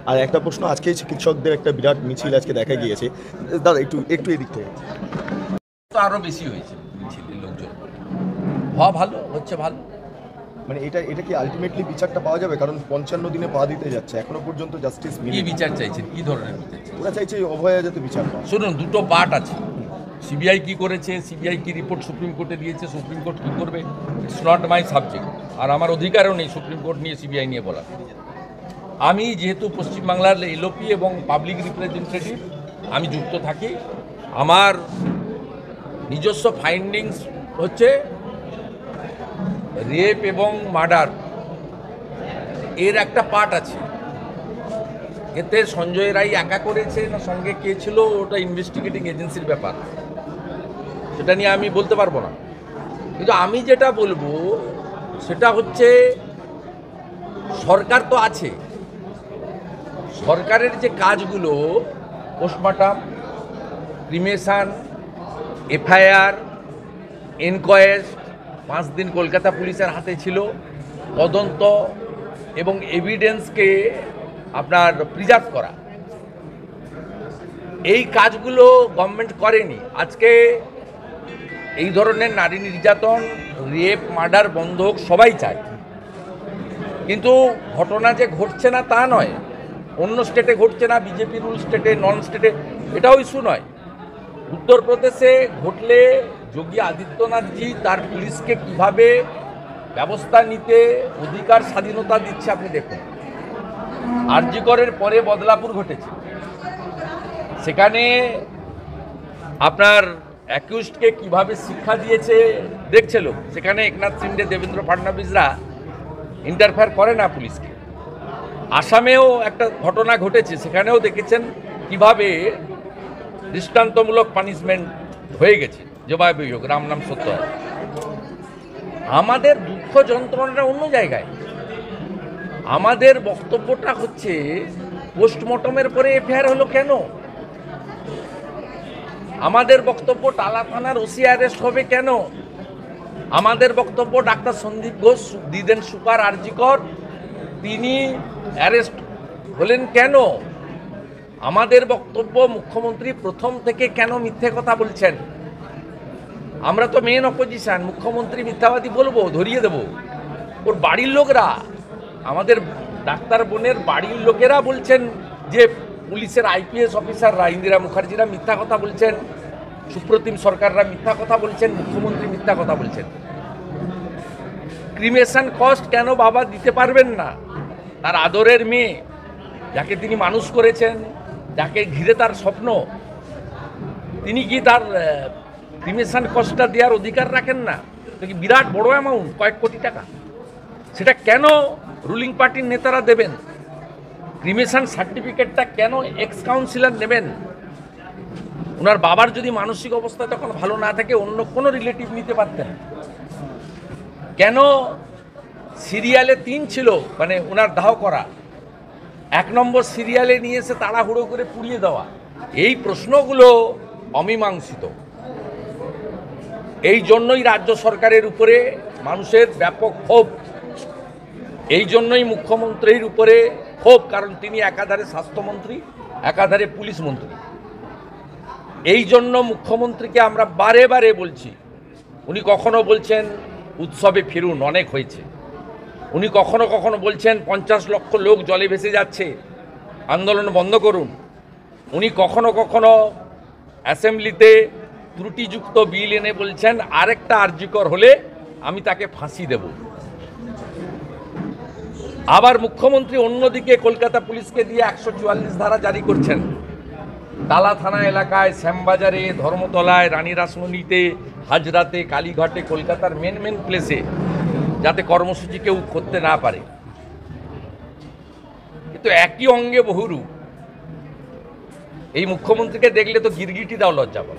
আর একটা প্রশ্ন, আজকে চিকিৎসকদের একটা বিরাট মিছিল আজকে দেখা গিয়েছে, দাদা একটু একটু এদিক থেকে। তো আরো বেশি হয়েছে মিছিলের লোকজন, হওয়া ভালো হচ্ছে ভালো। মানে এটা কি আলটিমেটলি বিচারটা পাওয়া যাবে? কারণ 55 দিনে পা দিতে যাচ্ছে, এখনো পর্যন্ত জাস্টিস কি মিলেনি। বিচার চাইছেন, কি ধরনের বিচার চাইছেন? ওরা চাইছে অভয়া যাতে বিচার পায়। শুনুন, দুটো পার্ট আছে। সিবিআই কি করেছে, সিবিআই কি রিপোর্ট সুপ্রিম কোর্টে দিয়েছে, সুপ্রিম কোর্ট কি করবে, ইটস নট মাই সাবজেক্ট। আর আমার অধিকারও নেই সুপ্রিম কোর্ট নিয়ে সিবিআই নিয়ে বলার। আমি যেহেতু পশ্চিমবাংলার এলওপি এবং পাবলিক রিপ্রেজেন্টেটিভ, আমি যুক্ত থাকি। আমার নিজস্ব ফাইন্ডিংস হচ্ছে রেপ এবং মার্ডার এর একটা পার্ট আছে। এতে সঞ্জয় রায় একা করেছে না সঙ্গে কে ছিল, ওটা ইনভেস্টিগেটিং এজেন্সির ব্যাপার, সেটা নিয়ে আমি বলতে পারবো না। কিন্তু আমি যেটা বলবো সেটা হচ্ছে, সরকার তো আছে, সরকারের যে কাজগুলো পোস্টমর্টম, ক্রিমেশন, এফআইআর, এনকোয়েস্ট 5 দিন কলকাতা পুলিশের হাতে ছিল, তদন্ত এবং এভিডেন্সকে আপনার প্রিজার্ভ করা, এই কাজগুলো গভর্নমেন্ট করেনি। আজকে এই ধরনের নারী নির্যাতন, রেপ, মার্ডার বন্ধ হোক সবাই চায়, কিন্তু ঘটনা যে ঘটছে না তা নয়। অন্য স্টেটে ঘটছে না, বিজেপি রুল স্টেটে, নন স্টেটে, এটাও ইস্যু নয়। উত্তরপ্রদেশে ঘটলে যোগী আদিত্যনাথজি তার পুলিশকে কিভাবে ব্যবস্থা নিতে অধিকার স্বাধীনতা দিচ্ছে আপনি দেখুন। আরজি করের পরে বদলাপুর ঘটেছে, সেখানে আপনার অ্যাকিউজডকে কিভাবে শিক্ষা দিয়েছে দেখছে লোক। সেখানে একনাথ শিন্ডে, দেবেন্দ্র ফাডনবিসরা ইন্টারফেয়ার করে না পুলিশকে। আসামেও একটা ঘটনা ঘটেছে, সেখানেও দেখেছেন কিভাবে দৃষ্টান্তমূলক পানিশমেন্ট হয়ে গেছে, জবাবে হোক, রাম নাম সত্য হয়। আমাদের দুঃখ যন্ত্রণাটা অন্য জায়গায়। আমাদের বক্তব্যটা হচ্ছে, পোস্টমর্টমের পরে এফআইআর হলো কেন? আমাদের বক্তব্য, টালা থানার ওসি অ্যারেস্ট হবে কেন? আমাদের বক্তব্য, ডাক্তার সন্দীপ ঘোষ, দ্বিদেন সুপার আরজি কর, তিনি অ্যারেস্ট হলেন কেন? আমাদের বক্তব্য, মুখ্যমন্ত্রী প্রথম থেকে কেন মিথ্যে কথা বলছেন? আমরা তো মেন অপোজিশন, মুখ্যমন্ত্রী মিথ্যাবাদী বলবো, ধরিয়ে দেব। ওর বাড়ির লোকরা, আমাদের ডাক্তার বোনের বাড়ির লোকেরা বলছেন যে পুলিশের আইপিএস অফিসাররা, ইন্দিরা মুখার্জিরা মিথ্যা কথা বলছেন, সুপ্রতিম সরকাররা মিথ্যা কথা বলছেন, মুখ্যমন্ত্রী মিথ্যা কথা বলছেন। ক্রিমেশন কস্ট কেন বাবা দিতে পারবেন না? তার আদরের মেয়ে, যাকে তিনি মানুষ করেছেন, যাকে ঘিরে তার স্বপ্ন, তিনি কি তার ক্রিমেশন কস্টটা দেওয়ার অধিকার রাখেন না? এটা কি বিরাট বড় অ্যামাউন্ট, কয়েক কোটি টাকা, সেটা কেন রুলিং পার্টির নেতারা দেবেন? ক্রিমেশন সার্টিফিকেটটা কেন এক্স কাউন্সিলর নেবেন? ওনার বাবার যদি মানসিক অবস্থা তখন ভালো না থাকে, অন্য কোনো রিলেটিভ নিতে পারতেন। কেন সিরিয়ালে 3 ছিল, মানে ওনার দাহ করা, 1 নম্বর সিরিয়ালে নিয়ে এসে তাড়াহুড়ো করে পুড়িয়ে দেওয়া? এই প্রশ্নগুলো অমীমাংসিত। এই জন্যই রাজ্য সরকারের উপরে মানুষের ব্যাপক ক্ষোভ, এই জন্যই মুখ্যমন্ত্রীর উপরে ক্ষোভ, কারণ তিনি একাধারে স্বাস্থ্যমন্ত্রী, একাধারে পুলিশ মন্ত্রী। এই জন্য মুখ্যমন্ত্রীকে আমরা বারে বারে বলছি, উনি কখনো বলছেন উৎসবে ফিরুন, অনেক হয়েছে। উনি কখনো কখনো বলছেন 50 লক্ষ লোক জলে ভেসে যাচ্ছে, আন্দোলন বন্ধ করুন। উনি কখনো কখনো অ্যাসেম্বলিতে ত্রুটিযুক্ত বিল এনে বলছেন আরেকটা আরজিকর হলে আমি তাকে ফাঁসি দেব। আবার মুখ্যমন্ত্রী অন্যদিকে কলকাতা পুলিশকে দিয়ে 144 ধারা জারি করছেন। টালা থানা এলাকায়, শ্যামবাজারে, ধর্মতলায়, রানী রাসমণিতে, হাজরাতে, কালীঘাটে, কলকাতার মেন প্লেসে যাতে কর্মসূচি কেউ করতে না পারে। কিন্তু একই অঙ্গে বহুরূপ। এই মুখ্যমন্ত্রীকে দেখলে তো গিরগিটি দাও লজ্জা বল।